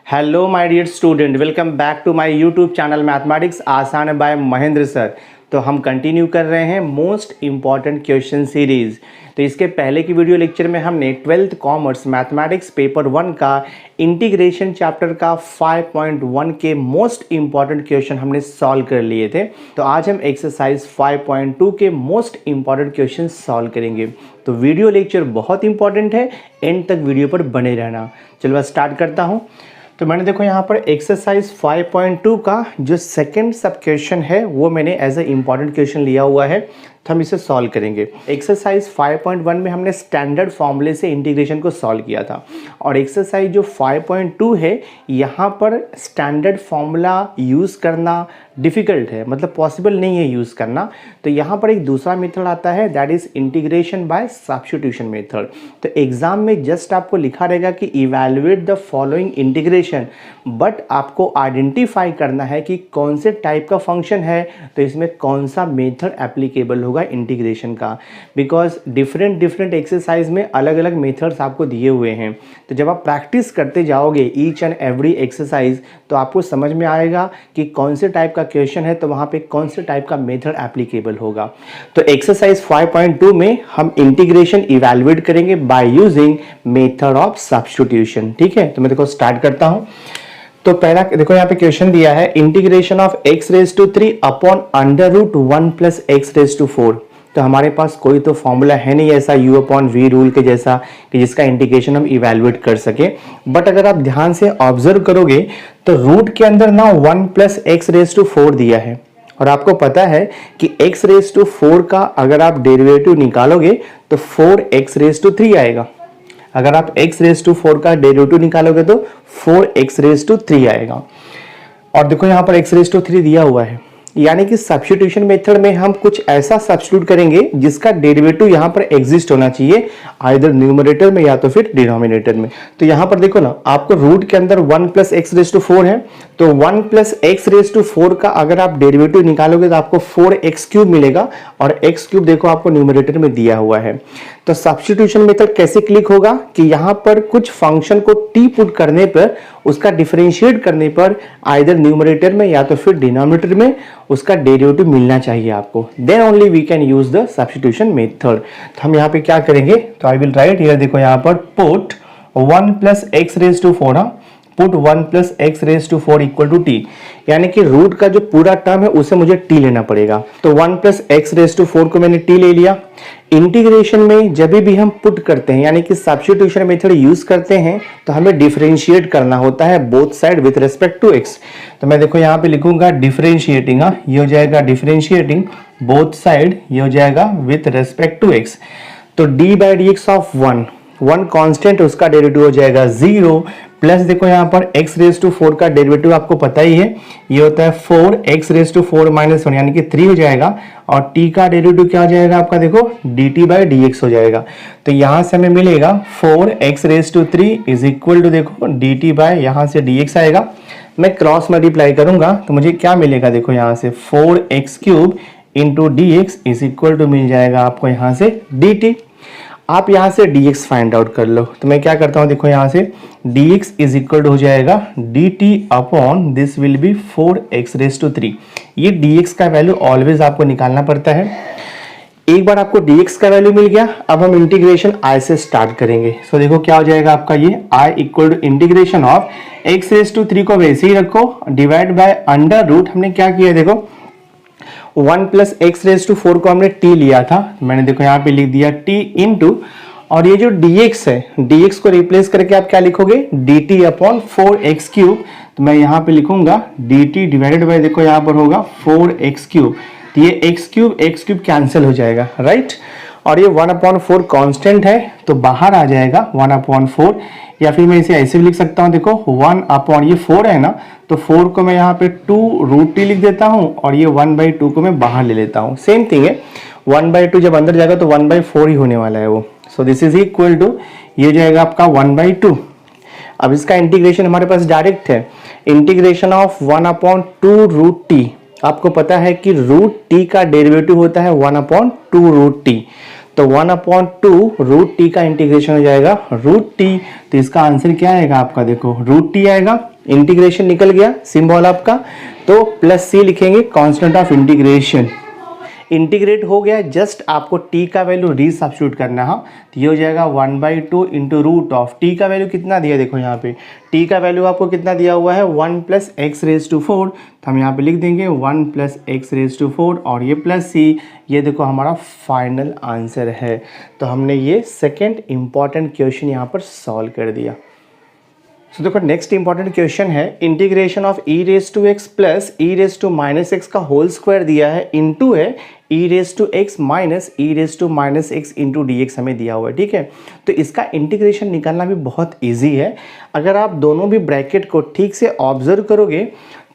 Hello my dear student, welcome back to my YouTube channel mathematics आसान by Mahendra sir. तो हम continue कर रहे हैं मोस्ट इम्पॉर्टेंट क्वेश्चन सीरीज़। तो इसके पहले की वीडियो लेक्चर में हमने 12th कॉमर्स मैथमेटिक्स पेपर 1 का इंटीग्रेशन चैप्टर का 5.1 के मोस्ट इम्पॉर्टेंट क्वेश्चन हमने सॉल्व कर लिए थे। तो आज हम एक्सरसाइज 5.2 के मोस्ट इम्पॉर्टेंट क्वेश्चन सॉल्व करेंगे। तो वीडियो लेक्चर बहुत इंपॉर्टेंट है, एंड तक वीडियो पर बने रहना। चलो मैं स्टार्ट करता हूँ। तो मैंने देखो यहाँ पर एक्सरसाइज 5.2 का जो सेकंड सब क्वेश्चन है वो मैंने एज ए इम्पॉर्टेंट क्वेश्चन लिया हुआ है, तो हम इसे सॉल्व करेंगे। एक्सरसाइज 5.1 में हमने स्टैंडर्ड फॉर्मूले से इंटीग्रेशन को सॉल्व किया था, और एक्सरसाइज जो 5.2 है यहाँ पर स्टैंडर्ड फॉर्मूला यूज़ करना डिफ़िकल्ट है, मतलब पॉसिबल नहीं है यूज़ करना। तो यहाँ पर एक दूसरा मेथड आता है, that is integration by substitution method. तो एग्ज़ाम में जस्ट आपको लिखा रहेगा कि evaluate the following integration, but आपको आइडेंटिफाई करना है कि कौन से टाइप का फंक्शन है, तो इसमें कौन सा मेथड एप्लीकेबल होगा इंटीग्रेशन का। बिकॉज डिफरेंट एक्सरसाइज में अलग अलग मेथड्स आपको दिए हुए हैं। तो जब आप प्रैक्टिस करते जाओगे ईच एंड एवरी एक्सरसाइज, तो आपको समझ में आएगा कि कौन से टाइप का क्वेश्चन है, तो वहाँ पे कौन से टाइप का मेथड एप्लीकेबल होगा। तो एक्सरसाइज 5.2 में हम इंटीग्रेशन इवैल्यूएट करेंगे by using method of substitution. ठीक है, तो मैं देखो स्टार्ट करता हूँ। तो पहला देखो यहाँ पे क्वेश्चन दिया है, integration of x raise to 3 upon under root 1 plus x raise to 4। तो हमारे पास कोई तो फॉर्मूला है नहीं ऐसा u अपॉन v रूल के जैसा कि जिसका इंटीग्रेशन हम इवैल्यूएट कर सके। बट अगर आप ध्यान से ऑब्जर्व करोगे तो रूट के अंदर ना 1 प्लस x रेज टू 4 दिया है, और आपको पता है कि x रेज टू 4 का अगर आप डेरिवेटिव निकालोगे तो 4x रेज टू 3 आएगा। अगर आप x रेज टू 4 का डेरिवेटिव निकालोगे तो 4x रेज टू 3 आएगा। और देखो यहाँ पर x रेज टू 3 दिया हुआ है, यानी कि सब्स्टिट्यूशन मेथड में हम कुछ ऐसा सब्स्टिट्यूट करेंगे जिसका डेरिवेटिव यहाँ पर एग्जिस्ट होना चाहिए, आइदर न्यूमरेटर में या तो फिर डिनोमिनेटर में। तो यहाँ पर देखो ना, आपको रूट के अंदर 1 प्लस एक्स रेज टू 4 है, तो 1 प्लस एक्स रेज टू 4 का अगर आप डेरिवेटिव निकालोगे तो आपको 4x क्यूब मिलेगा, और x क्यूब देखो आपको न्यूमरेटर में दिया हुआ है। तो सब्स्टिट्यूशन मेथड कैसे क्लिक होगा कि यहाँ पर कुछ फंक्शन को t पुट करने पर, उसका डिफरेंशिएट करने पर आइदर न्यूमरेटर में या तो फिर डिनोमिनेटर में उसका डेरिवेटिव मिलना चाहिए आपको, then only we can use the substitution method. तो हम यहाँ पे क्या करेंगे, तो आई विल राइट हियर, देखो यहाँ पर put 1 plus x raise to 4, put 1 plus x raise to 4 equal to t, यानी कि रूट का जो पूरा टर्म है उसे मुझे टी लेना पड़ेगा। तो 1 प्लस एक्स रेज टू 4 को मैंने टी ले लिया। इंटीग्रेशन में जब भी हम पुट करते हैं यानी कि सब्स्टिट्यूशन मेथड यूज करते हैं, तो हमें डिफरेंशिएट करना होता है both side with respect to x. तो मैं देखो यहाँ पे लिखूंगा डिफरेंशिएटिंग, ये हो जाएगा डिफरेंशिएटिंग बोथ साइड, ये हो जाएगा विथ रिस्पेक्ट टू एक्स। तो D by D x of 1 constant, उसका डेरिवेटिव हो जाएगा 0, प्लस देखो यहाँ पर x रेज टू 4 का डेरिवेटिव आपको पता ही है, ये होता है 4x रेज टू 4 माइनस 1 यानी कि 3 हो जाएगा, और t का डेरिवेटिव क्या हो जाएगा आपका, देखो dt बाई dx हो जाएगा। तो यहाँ से हमें मिलेगा 4x raise to 3 is equal to देखो dt बाई यहाँ से dx आएगा। मैं क्रॉस मल्टीप्लाई करूंगा तो मुझे क्या मिलेगा, देखो यहाँ से 4x cube into dx is equal to मिल जाएगा आपको यहाँ से dt। आप यहाँ से dx फाइंड आउट कर लो। तो मैं क्या करता हूँ, देखो यहाँ से dx इज इक्वल टू हो जाएगा dt upon this will be 4x raise to 3। ये dx का वैल्यू ऑलवेज आपको निकालना पड़ता है। एक बार आपको dx का वैल्यू मिल गया, अब हम इंटीग्रेशन i से स्टार्ट करेंगे। सो देखो क्या हो जाएगा आपका, ये i equal to integration of x raise to 3 को वैसे ही रखो, डिवाइड बाय अंडर रूट, हमने क्या किया देखो 1 प्लस एक्स रेज टू 4 को हमने t लिया था, मैंने देखो यहाँ पे लिख दिया t इंटू, और ये जो dx है, dx को रिप्लेस करके आप क्या लिखोगे, dt अपॉन 4x क्यूब। तो मैं यहाँ पे लिखूंगा dt डिवाइडेड बाय, देखो यहाँ पर होगा 4x क्यूब, तो ये x क्यूब कैंसिल हो जाएगा, राइट। और ये 1/4 कांस्टेंट है, तो बाहर आ जाएगा 1/4, या फिर मैं इसे ऐसे भी लिख सकता हूँ, देखो 1 ये 4 है ना, तो 4 को मैं यहाँ पे 2 रूट टी लिख देता हूँ, और ये 1/2 को मैं बाहर ले लेता हूँ। सेम थिंग है, 1/2 जब अंदर जाएगा तो 1/4 ही होने वाला है वो। So this is equal to, ये जाएगा आपका 1/2। अब इसका इंटीग्रेशन हमारे पास डायरेक्ट है, इंटीग्रेशन ऑफ 1/2 रूट टी। आपको पता है कि रूट टी का डेरिवेटिव होता है 1/2 रूट टी। तो 1/2 रूट टी का इंटीग्रेशन हो जाएगा रूट टी। तो इसका आंसर क्या आएगा आपका, देखो रूट टी आएगा, इंटीग्रेशन निकल गया सिंबल आपका, तो प्लस सी लिखेंगे, कांस्टेंट ऑफ इंटीग्रेशन। इंटीग्रेट हो गया, जस्ट आपको टी का वैल्यू रीसब्स्टिट्यूट करना है। तो ये हो जाएगा 1/2 इंटू रूट ऑफ टी का वैल्यू कितना दिया, देखो यहाँ पे टी का वैल्यू आपको कितना दिया हुआ है 1 + x⁴। तो हम यहाँ पे लिख देंगे 1 + x⁴ और ये प्लस सी, ये देखो हमारा फाइनल आंसर है। तो हमने ये सेकेंड इंपॉर्टेंट क्वेश्चन यहाँ पर सॉल्व कर दिया। तो देखो नेक्स्ट इंपॉर्टेंट क्वेश्चन है, integration of e⁻x plus e⁻⁻x का होल स्क्वायर दिया है, इनटू है e⁻x minus e⁻⁻x into dx हमें दिया हुआ है, ठीक है। तो इसका इंटीग्रेशन निकालना भी बहुत इजी है। अगर आप दोनों भी ब्रैकेट को ठीक से ऑब्जर्व करोगे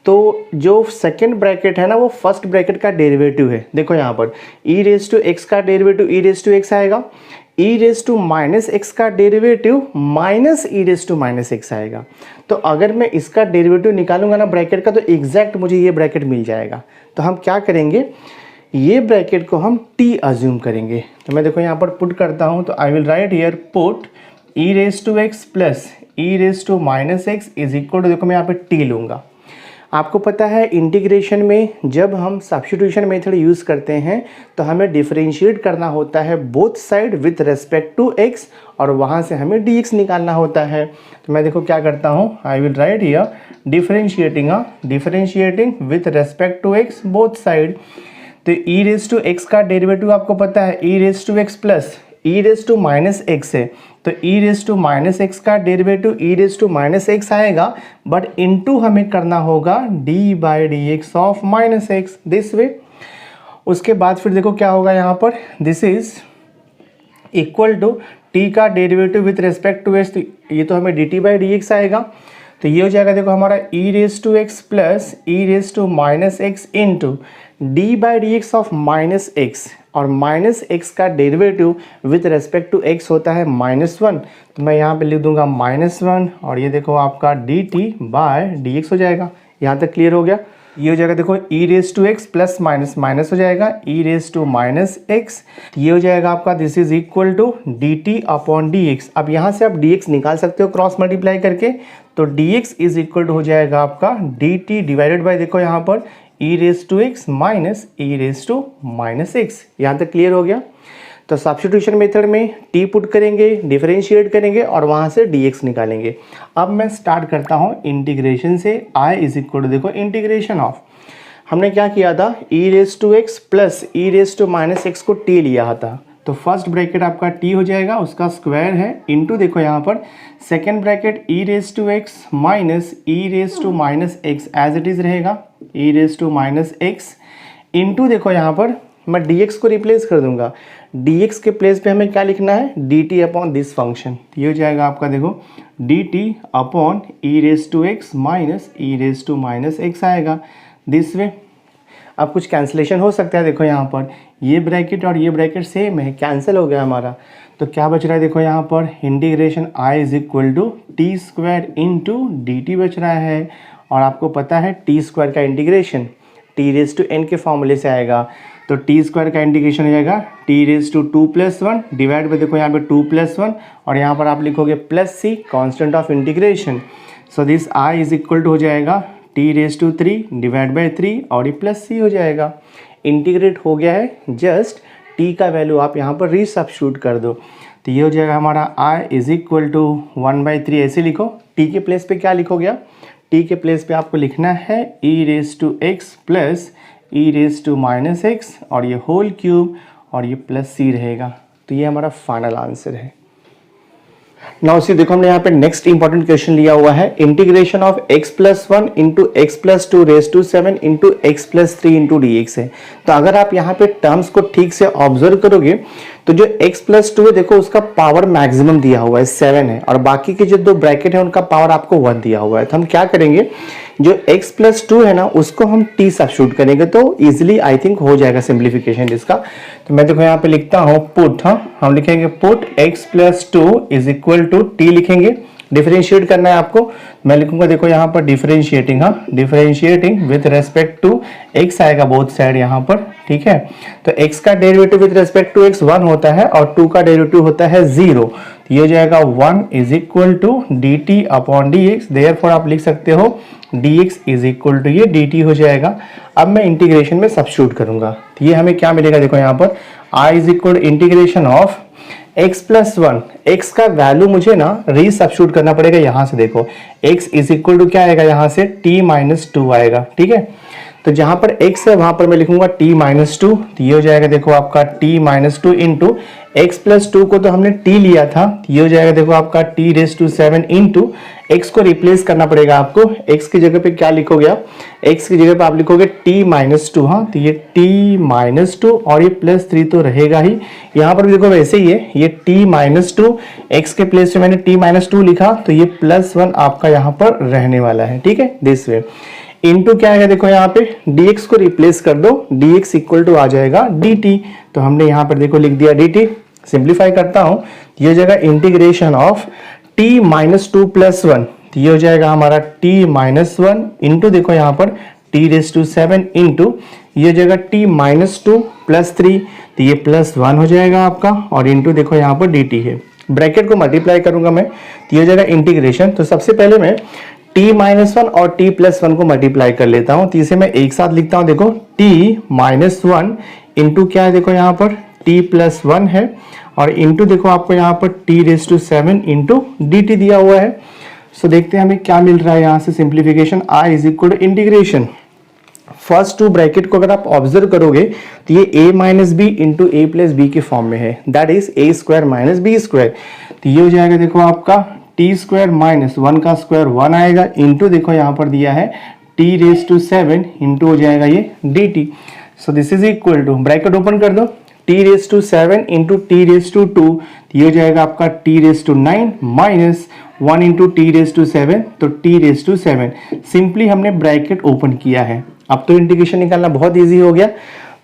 तो जो सेकेंड ब्रैकेट है ना वो फर्स्ट ब्रैकेट का डेरिवेटिव है। देखो यहाँ पर e⁻x का डेरिवेटिव e⁻x आएगा, e⁻x का डेरिवेटिव माइनस e⁻x आएगा। तो अगर मैं इसका डेरिवेटिव निकालूंगा ना ब्रैकेट का, तो एग्जैक्ट मुझे ये ब्रैकेट मिल जाएगा। तो हम क्या करेंगे, ये ब्रैकेट को हम t अज्यूम करेंगे। तो मैं देखो यहाँ पर पुट करता हूँ, तो I will write here put e⁻x plus e⁻x is equal to, देखो मैं यहाँ पे t लूँगा। आपको पता है इंटीग्रेशन में जब हम सब्स्टिट्यूशन मेथड यूज़ करते हैं तो हमें डिफरेंशिएट करना होता है both side with respect to x, और वहाँ से हमें dx निकालना होता है। तो मैं देखो क्या करता हूँ, I will write here differentiating with respect to x both side. तो e⁻x का डेरिवेटिव आपको पता है e⁻x प्लस e⁻x है, तो e⁻x का डेरिवेटिव e⁻x आएगा, बट इनटू हमें करना होगा d/dx of -x this way. उसके बाद फिर देखो क्या होगा यहाँ पर, this is equal to t का derivative with respect to x, तो ये तो हमें dt/dx आएगा। तो ये हो जाएगा देखो हमारा e⁻x plus e⁻x into d/dx of -x, और -x का derivative with respect to x होता है -1, तो मैं यहाँ पे लिख दूंगा -1, और ये देखो आपका dt/dx हो जाएगा। यहाँ तक क्लियर हो गया। ये हो जाएगा देखो e⁻x प्लस माइनस माइनस हो जाएगा e⁻x, ये हो जाएगा आपका this is equal to dt/dx। अब यहाँ से आप dx निकाल सकते हो क्रॉस मल्टीप्लाई करके, तो dx इज इक्वल टू हो जाएगा आपका dt डिवाइडेड बाय, देखो यहाँ पर e⁻x माइनस e⁻x। यहाँ तक क्लियर हो गया। तो सब्स्टिट्यूशन मेथड में t पुट करेंगे, डिफरेंशिएट करेंगे और वहाँ से dx निकालेंगे। अब मैं स्टार्ट करता हूँ इंटीग्रेशन से। i इज इक्वल टू, देखो इंटीग्रेशन ऑफ, हमने क्या किया था e⁻x प्लस e⁻x को t लिया था, तो फर्स्ट ब्रैकेट आपका t हो जाएगा, उसका स्क्वायर है, इनटू देखो यहाँ पर second bracket e⁻x minus e⁻x as it is रहेगा e⁻x इनटू देखो यहाँ पर मैं dx को रिप्लेस कर दूंगा, dx के प्लेस पे हमें क्या लिखना है dt/दिस फंक्शन। ये हो जाएगा आपका देखो dt/e⁻x माइनस e⁻x आएगा दिस वे। अब कुछ कैंसिलेशन हो सकता है, देखो यहाँ पर ये ब्रैकेट और ये ब्रैकेट सेम है, कैंसिल हो गया हमारा। तो क्या बच रहा है, देखो यहाँ पर integration i is equal to t² into dt बच रहा है, और आपको पता है t² का इंटीग्रेशन t⁻n के फॉर्मूले से आएगा, तो t² का इंटीग्रेशन हो जाएगा t⁻2+1 डिवाइड बाय, देखो यहाँ पे 2+1 और यहाँ पर आप लिखोगे plus c, constant of integration. So this i is equal to हो जाएगा t⁻3 डिवाइड बाय 3 और ये प्लस c हो जाएगा। इंटीग्रेट हो गया है, जस्ट t का वैल्यू आप यहाँ पर रीसब्स्टिट्यूट कर दो, तो ये हो जाएगा हमारा i इज इक्वल टू 1/3, ऐसे लिखो। t के प्लेस पे क्या लिखोगे आप, t के प्लेस पे आपको लिखना है e⁻x प्लस e⁻x और ये होल क्यूब और ये प्लस c रहेगा। तो ये हमारा फाइनल आंसर है। नाउ सी देखो हमने यहाँ पे नेक्स्ट इंपॉर्टेंट क्वेश्चन लिया हुआ है, integration of x+1 into x+2⁻7 into x+3 into dx है। तो अगर आप यहाँ पे टर्म्स को ठीक से ऑब्जर्व करोगे तो जो x+2 है देखो उसका पावर मैक्सिमम दिया हुआ है 7 है, और बाकी के जो दो ब्रैकेट है उनका पावर आपको 1 दिया हुआ है। तो हम क्या करेंगे, जो x+2 है ना उसको हम t सब्स्टिट्यूट करेंगे तो इजीली आई थिंक हो जाएगा सिंप्लीफिकेशन इसका। तो मैं देखो यहाँ पे लिखता हूँ पुट, हम लिखेंगे put x+2 is equal to t लिखेंगे डिफरेंशिएट करना है आपको। मैं लिखूंगा देखो यहाँ पर डिफरेंशिएटिंग, हाँ differentiating with respect to x आएगा बोथ साइड यहाँ पर, ठीक है। तो x का derivative with respect to x 1 होता है और 2 का डेरिवेटिव होता है 0। तो ये हो जाएगा 1 is equal to d t upon d x. Therefore आप लिख सकते हो dx इज इक्वल टू ये dt हो जाएगा। अब मैं इंटीग्रेशन में सब्स्टिट्यूट करूंगा तो ये हमें क्या मिलेगा, देखो यहाँ पर I is equal integration of x plus 1, x का वैल्यू मुझे ना री सब्स्टिट्यूट करना पड़ेगा यहाँ से। देखो x इज इक्वल टू क्या आएगा, यहाँ से t माइनस 2 आएगा, ठीक है। तो जहां पर x है वहां पर मैं लिखूंगा t माइनस 2। तो ये हो जाएगा देखो आपका t minus 2 into x plus 2 को तो हमने t लिया था, तो ये हो जाएगा देखो आपका t raise to 7 into x को रिप्लेस करना पड़ेगा आपको। x की जगह पे क्या लिखोगे आप, x की जगह पे आप लिखोगे t माइनस 2, हाँ तो ये t माइनस 2 और ये प्लस 3 तो रहेगा ही। यहाँ पर भी देखो वैसे ही है, ये t माइनस 2, x के प्लेस पे मैंने t माइनस 2 लिखा तो ये प्लस 1 आपका यहाँ पर रहने वाला है, ठीक है। दिस वे इनटू क्या आएगा, देखो यहाँ पे dx को रिप्लेस कर दो, dx इक्वल टू आ जाएगा dt। तो हमने यहाँ पर देखो लिख दिया dt। सिंप्लीफाई करता हूँ, ये हो जाएगा integration of t minus 2 plus 1। तो ये हो जाएगा हमारा t माइनस 1 इंटू देखो यहाँ पर t रेस टू 7 इंटू ये हो जाएगा t माइनस 2 प्लस 3। तो ये प्लस 1 हो जाएगा आपका और इंटू देखो यहाँ पर dt है। ब्रैकेट को मल्टीप्लाई करूंगा मैं तो ये हो जाएगा इंटीग्रेशन। तो सबसे पहले मैं t माइनस 1 और t प्लस 1 को मल्टीप्लाई कर लेता हूँ, तो इसे मैं एक साथ लिखता हूँ। देखो t माइनस 1 इंटू क्या है, देखो यहाँ पर t प्लस 1 है और इंटू देखो आपको यहाँ पर t raise to 7 into dt दिया हुआ है। सो देखते हैं हमें क्या मिल रहा है यहाँ से। Simplification I is equal to integration, first two bracket को अगर आप ऑब्जर्व करोगे तो ये a minus B into A plus B के फॉर्म में है, that is a square minus B square. तो ये हो जाएगा देखो आपका टी स्क्वायर माइनस 1 का स्क्वायर 1 आएगा इंटू देखो यहाँ पर दिया है t रेस टू 7 इंटू हो जाएगा ये dt। So this is equal to, bracket open कर दो, t raise to 7 into t raise to 2। ये हो जाएगा आपका t raise to 9 minus 1 into t raise to 7, तो t रेस टू 7। सिंपली हमने ब्रैकेट ओपन किया है। अब तो इंटीग्रेशन निकालना बहुत इजी हो गया,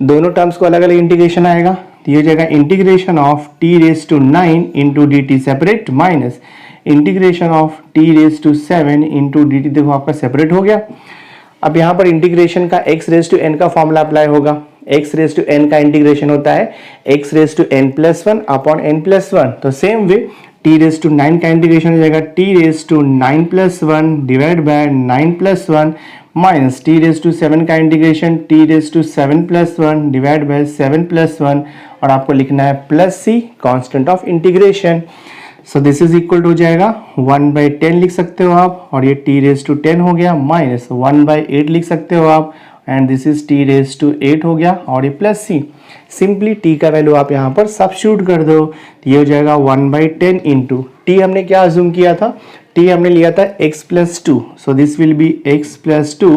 दोनों टर्म्स को अलग अलग इंटीग्रेशन आएगा। तो ये हो जाएगा integration of t raise to 9 into dt separate minus integration of t raise to 7 into dt, देखो आपका सेपरेट हो गया। अब यहाँ पर इंटीग्रेशन का x रेस टू n का फॉर्मूला अप्लाई होगा। x रेस टू n का इंटीग्रेशन होता है x raise to n plus 1 upon n plus 1। तो same way t raise to 9 का इंटीग्रेशन हो जाएगा t raise to 9 plus 1 divide by 9 plus 1 minus t raise to 7 का integration t raise to 7 plus 1 divide by 7 plus 1 और आपको लिखना है plus c constant of integration. So this is equal to हो जाएगा 1/10 लिख सकते हो आप और ये t रेस टू 10 हो गया माइनस 1/8 लिख सकते हो आप and this is t raise to 8 हो गया और ये प्लस c। सिंपली t का वैल्यू आप यहाँ पर सब्स्टिट्यूट कर दो, तो ये हो जाएगा 1/10 इंटू t हमने क्या अज्यूम किया था, t हमने लिया था x plus 2। So this will be x plus 2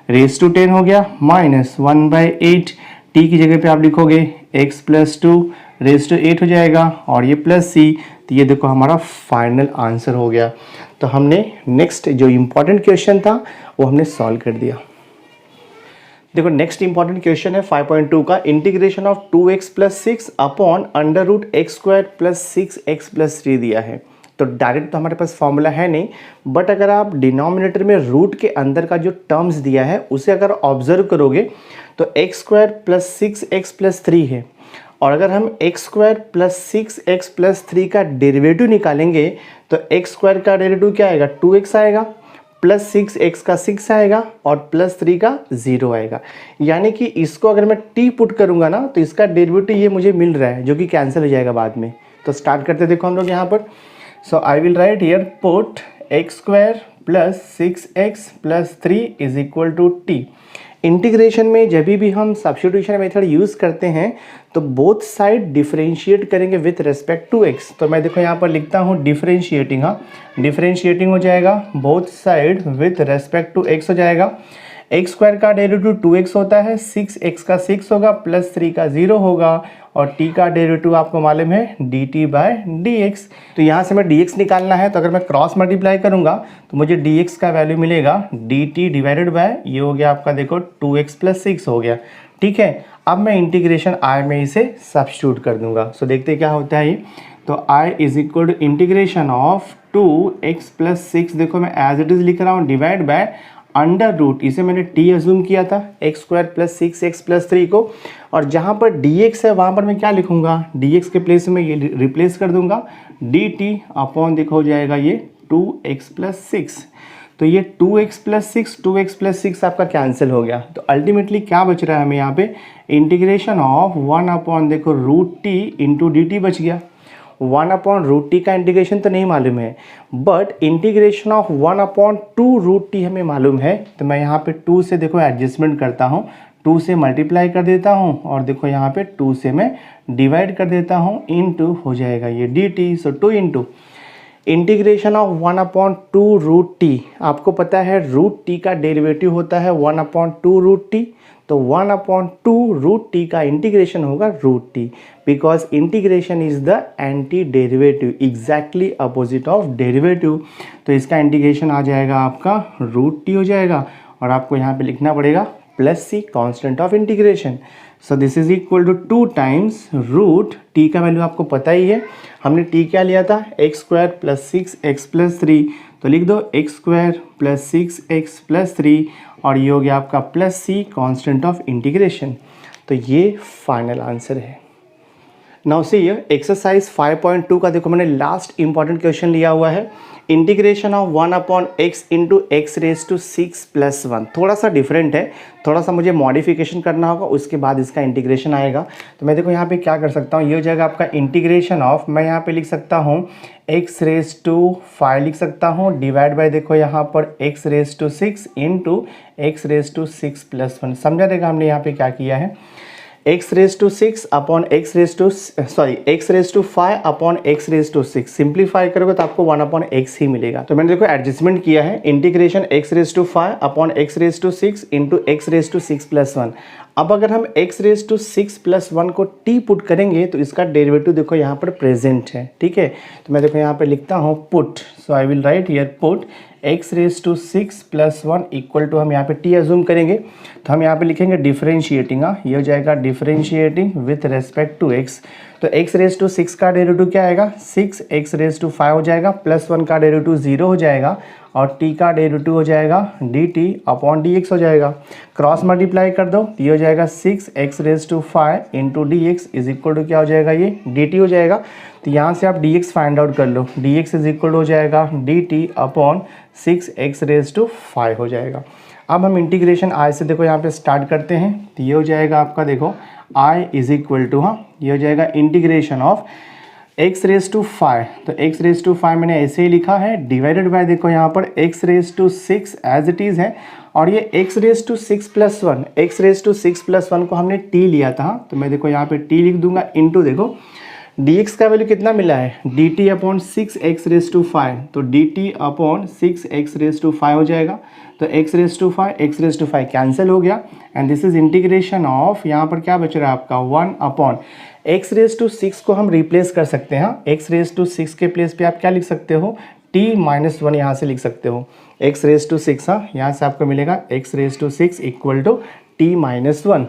raise to 10 हो गया माइनस 1/8, t की जगह पे आप लिखोगे x प्लस 2 रेस टू 8 हो जाएगा और ये प्लस c। तो ये देखो हमारा फाइनल आंसर हो गया। तो हमने नेक्स्ट जो इम्पोर्टेंट क्वेश्चन था वो हमने सॉल्व कर दिया। देखो नेक्स्ट इंपॉर्टेंट क्वेश्चन है 5.2 का, integration of 2x plus 6 upon under root x square plus 6x plus 3 दिया है। तो डायरेक्ट तो हमारे पास फॉर्मूला है नहीं, बट अगर आप डिनोमिनेटर में रूट के अंदर का जो टर्म्स दिया है उसे अगर ऑब्जर्व करोगे तो x square plus 6x plus 3 है और अगर हम x square plus 6x plus 3 का डेरिवेटिव निकालेंगे तो एक्स स्क्वायर का डेरिवेटिव क्या आएगा, 2x आएगा, प्लस 6x का 6 आएगा और प्लस 3 का 0 आएगा। यानी कि इसको अगर मैं t पुट करूंगा ना तो इसका डेरिवेटिव ये मुझे मिल रहा है जो कि कैंसिल हो जाएगा बाद में। तो स्टार्ट करते देखो हम लोग यहाँ पर। So I will write here put X square plus 6x plus 3 is equal to t। Integration में जब भी हम सब्स्टिट्यूशन मेथड यूज़ करते हैं तो बोथ साइड डिफरेंशिएट करेंगे विथ रेस्पेक्ट टू x। तो मैं देखो यहाँ पर लिखता हूँ डिफरेंशिएटिंग, हाँ डिफरेंशिएटिंग हो जाएगा both side with respect to x हो जाएगा। एक्स स्क्वायर का डेरिवेटिव 2x होता है, 6x का 6 होगा, प्लस 3 का 0 होगा और t का डेरिवेटिव आपको मालूम है dt बाय dx। तो यहाँ से मैं dx निकालना है तो अगर मैं क्रॉस मल्टीप्लाई करूँगा तो मुझे dx का वैल्यू मिलेगा dt डिवाइडेड बाय ये हो गया आपका देखो 2x प्लस 6 हो गया, ठीक है। अब मैं इंटीग्रेशन I में इसे सब्स्टिट्यूट कर दूंगा। सो देखते क्या होता है ये। तो I is equal to integration of 2x+6 देखो मैं एज इट इज़ लिख रहा हूँ डिवाइड बाय अंडर रूट, इसे मैंने t अज्यूम किया था x² + 6x+3 को, और जहाँ पर dx है वहाँ पर मैं क्या लिखूँगा, dx के प्लेस में ये रिप्लेस कर दूंगा dt अपॉन देखो हो जाएगा ये 2x+6। तो ये 2x+6 आपका कैंसिल हो गया। तो अल्टीमेटली क्या बच रहा है हमें यहाँ पे, इंटीग्रेशन ऑफ 1 अपॉन देखो √t इंटू dt बच गया। 1 अपॉन √t का इंटीग्रेशन तो नहीं मालूम है, but integration of 1 upon 2√t हमें मालूम है। तो मैं यहाँ पे 2 से देखो एडजस्टमेंट करता हूँ, 2 से मल्टीप्लाई कर देता हूँ और देखो यहाँ पे 2 से मैं डिवाइड कर देता हूँ, इनटू हो जाएगा ये dt। So 2 into integration of 1 upon 2√t, आपको पता है √t का डेरिवेटिव होता है 1 अपॉन 2√t, तो 1 अपॉन 2√t का इंटीग्रेशन होगा √t, because integration is the anti derivative, exactly opposite of derivative. तो इसका इंटीग्रेशन आ जाएगा आपका √t हो जाएगा, और आपको यहाँ पे लिखना पड़ेगा +c constant of integration. So this is equal to 2 times √t का वैल्यू आपको पता ही है, हमने t क्या लिया था x² + 6x+3, तो लिख दो x² + 6x+3 और ये हो गया आपका +c कांस्टेंट ऑफ इंटीग्रेशन। तो ये फाइनल आंसर है। नाउ सी एक्सरसाइज 5.2 का देखो मैंने लास्ट इंपॉर्टेंट क्वेश्चन लिया हुआ है, integration of 1 upon x into x⁻6+1। थोड़ा सा डिफरेंट है, थोड़ा सा मुझे मॉडिफिकेशन करना होगा, उसके बाद इसका इंटीग्रेशन आएगा। तो मैं देखो यहाँ पे क्या कर सकता हूँ, ये हो जाएगा आपका इंटीग्रेशन ऑफ, मैं यहाँ पे लिख सकता हूँ x⁵ लिख सकता हूँ, डिवाइड बाय देखो यहाँ पर x⁻6 इंटू x⁻6+1। समझा देगा हमने यहाँ पे क्या किया है, x⁻6 upon x⁵ upon x⁻6 simplify करोगे तो आपको 1 अपॉन x ही मिलेगा। तो मैंने देखो एडजस्टमेंट किया है, integration x⁵ upon x⁻6 into x⁻6+1। अब अगर हम x⁻6+1 को t पुट करेंगे तो इसका डेरिवेटिव देखो यहाँ पर प्रेजेंट है, ठीक है। तो मैं देखो यहाँ पर लिखता हूँ put, so I will write here put x⁻6+1 equal to, हम यहाँ पे t अज्यूम करेंगे तो हम यहाँ पे लिखेंगे डिफरेंशिएटिंग, ये हो जाएगा differentiating with respect to x। तो x⁻6 का डेरिवेटिव क्या आएगा, 6x⁵ हो जाएगा, +1 का डेरिवेटिव 0 हो जाएगा, और t का डेरिवेटिव हो जाएगा dt अपॉन dx हो जाएगा। क्रॉस मल्टीप्लाई कर दो, ये हो जाएगा 6x⁵ into dx is equal to क्या हो जाएगा, ये dt हो जाएगा। तो यहाँ से आप dx फाइंड आउट कर लो, dx इज इक्वल हो जाएगा dt अपॉन 6x⁵ हो जाएगा। अब हम इंटीग्रेशन i से देखो यहाँ पे स्टार्ट करते हैं, तो ये हो जाएगा आपका देखो i इज इक्वल टू, हाँ ये हो जाएगा इंटीग्रेशन ऑफ x⁵ तो x⁵ मैंने ऐसे ही लिखा है, डिवाइडेड बाय देखो यहाँ पर x⁻6 एज इट इज़ है, और ये x⁻6+1 को हमने t लिया था, तो मैं देखो यहाँ पे t लिख दूंगा, इनटू देखो dx का वैल्यू कितना मिला है, dt अपॉन 6x⁵, तो dt अपॉन 6x⁵ हो जाएगा। तो x⁵ कैंसिल हो गया, and this is integration of, यहाँ पर क्या बच रहा है आपका 1 अपॉन x⁻6 को हम रिप्लेस कर सकते हैं, x⁻6 के प्लेस पे आप क्या लिख सकते हो, t-1 यहाँ से लिख सकते हो, x⁻6, हाँ यहाँ से आपको मिलेगा x⁻6 इक्वल टू t-1।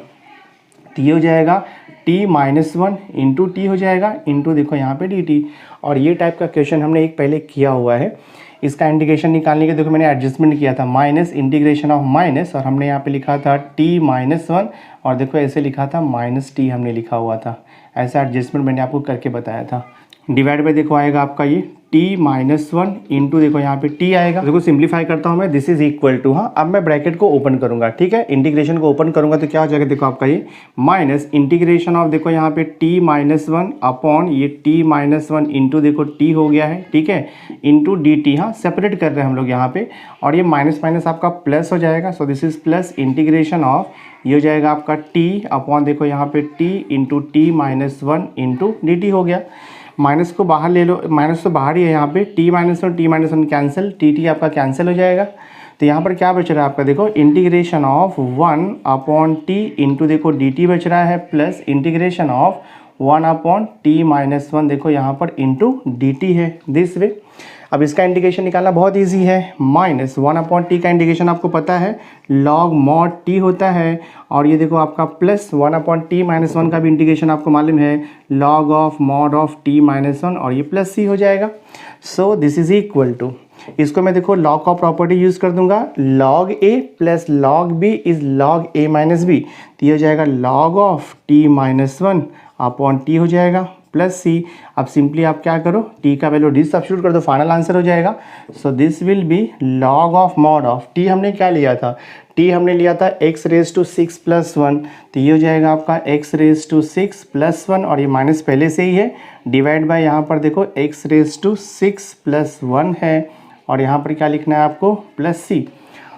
तो ये हो जाएगा t-1 इंटू टी हो जाएगा, इंटू देखो यहाँ पे dt। और ये टाइप का क्वेश्चन हमने एक पहले किया हुआ है, इसका इंटीग्रेशन निकालने के देखो मैंने एडजस्टमेंट किया था, माइनस इंटीग्रेशन ऑफ माइनस, और हमने यहाँ पे लिखा था t-1, और देखो ऐसे लिखा था -t हमने लिखा हुआ था, ऐसा एडजस्टमेंट मैंने आपको करके बताया था। डिवाइड बाय देखो आएगा आपका ये t-1 इंटू देखो यहाँ पे t आएगा, देखो सिंप्लीफाई करता हूँ मैं, दिस इज इक्वल टू, हाँ अब मैं ब्रैकेट को ओपन करूंगा, ठीक है, इंटीग्रेशन को ओपन करूंगा तो क्या हो जाएगा देखो आपका ये माइनस इंटीग्रेशन ऑफ देखो यहाँ पे t-1 अपॉन ये t-1 इंटू देखो t हो गया है, ठीक है, इंटू dt, हाँ सेपरेट कर रहे हैं हम लोग यहाँ पे, और ये माइनस माइनस आपका प्लस हो जाएगा। So this is plus integration of, ये हो जाएगा आपका t अपॉन देखो यहाँ पे t into t-1 into dt हो गया। माइनस को बाहर ले लो, माइनस तो बाहर ही है यहाँ पे, t-1 कैंसिल, टी आपका कैंसिल हो जाएगा। तो यहाँ पर क्या बच रहा है आपका देखो integration of 1 upon t into देखो dt बच रहा है, plus integration of 1 upon t-1 देखो यहाँ पर इंटू dt है, दिस वे। अब इसका इंटीग्रेशन निकालना बहुत इजी है। माइनस 1/t का इंटीग्रेशन आपको पता है log mod t होता है, और ये देखो आपका प्लस 1/t - 1 का भी इंटीग्रेशन आपको मालूम है log of mod of t - 1, और ये प्लस c हो जाएगा। So this is equal to, इसको मैं देखो log का प्रॉपर्टी यूज़ कर दूंगा, log a plus log b is log a minus B, तो ये हो जाएगा log of t - 1 upon t हो जाएगा प्लस c। अब सिंपली आप क्या करो, t का वैल्यू डी सब्स्टिट्यूट कर दो, फाइनल आंसर हो जाएगा। So this will B log of mod of t, हमने क्या लिया था, t हमने लिया था x⁻6 + 1, तो ये हो जाएगा आपका x⁻6 + 1, और ये माइनस पहले से ही है, डिवाइड बाय यहाँ पर देखो x⁻6 + 1 है, और यहाँ पर क्या लिखना है आपको प्लस c।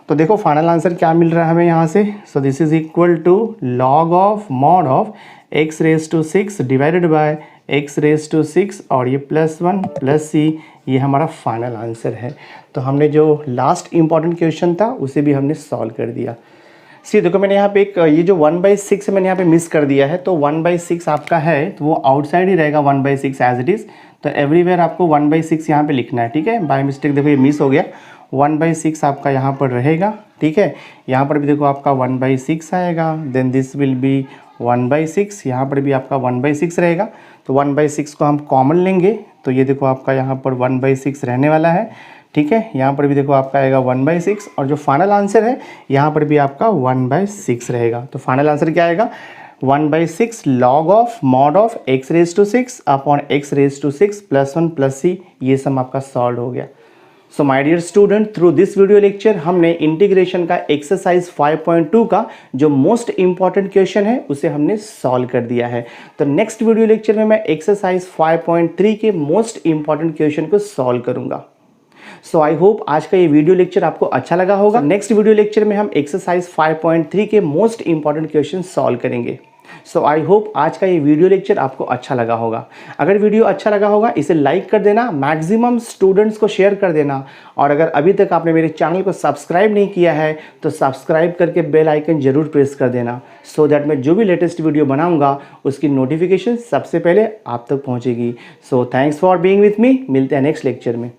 तो देखो फाइनल आंसर क्या मिल रहा है हमें यहाँ से। So this is equal to log of mod of x⁻6 divided by x⁻6, और ये +1 + c, ये हमारा फाइनल आंसर है। तो हमने जो लास्ट इंपॉर्टेंट क्वेश्चन था उसे भी हमने सॉल्व कर दिया। सी देखो मैंने यहाँ पे एक ये जो 1/6 मैंने यहाँ पे मिस कर दिया है, तो 1/6 आपका है तो वो आउटसाइड ही रहेगा 1/6 एज इट इज़। तो एवरीवेयर आपको 1/6 यहाँ पे लिखना है, ठीक है। बाय मिस्टेक देखो ये मिस हो गया, 1/6 आपका यहाँ पर रहेगा, ठीक है। यहाँ पर भी देखो आपका 1/6 आएगा, देन दिस विल बी 1/6, यहाँ पर भी आपका 1/6 रहेगा। तो 1/6 को हम कॉमन लेंगे, तो ये देखो आपका यहाँ पर 1/6 रहने वाला है, ठीक है। यहाँ पर भी देखो आपका आएगा 1/6, और जो फाइनल आंसर है यहाँ पर भी आपका 1/6 रहेगा। तो फाइनल आंसर क्या आएगा, 1/6 log of mod of x⁻6 upon x⁻6 + 1 + c, ये सम आपका सॉल्व हो गया। So my dear student, through this video lecture हमने इंटीग्रेशन का एक्सरसाइज 5.2 का जो मोस्ट इंपॉर्टेंट क्वेश्चन है उसे हमने सॉल्व कर दिया है। तो नेक्स्ट वीडियो लेक्चर में मैं एक्सरसाइज 5.3 के मोस्ट इंपॉर्टेंट क्वेश्चन को सॉल्व करूंगा। सो आई होप आज का ये वीडियो लेक्चर आपको अच्छा लगा होगा। नेक्स्ट वीडियो लेक्चर में हम एक्सरसाइज 5.3 के मोस्ट इंपॉर्टेंट क्वेश्चन सॉल्व करेंगे। सो आई होप आज का ये वीडियो लेक्चर आपको अच्छा लगा होगा। अगर वीडियो अच्छा लगा होगा इसे लाइक कर देना, मैक्सिमम स्टूडेंट्स को शेयर कर देना, और अगर अभी तक आपने मेरे चैनल को सब्सक्राइब नहीं किया है तो सब्सक्राइब करके बेल आइकन जरूर प्रेस कर देना, सो दैट मैं जो भी लेटेस्ट वीडियो बनाऊंगा उसकी नोटिफिकेशन सबसे पहले आप तक पहुंचेगी। So thanks for being with me, मिलते हैं नेक्स्ट लेक्चर में।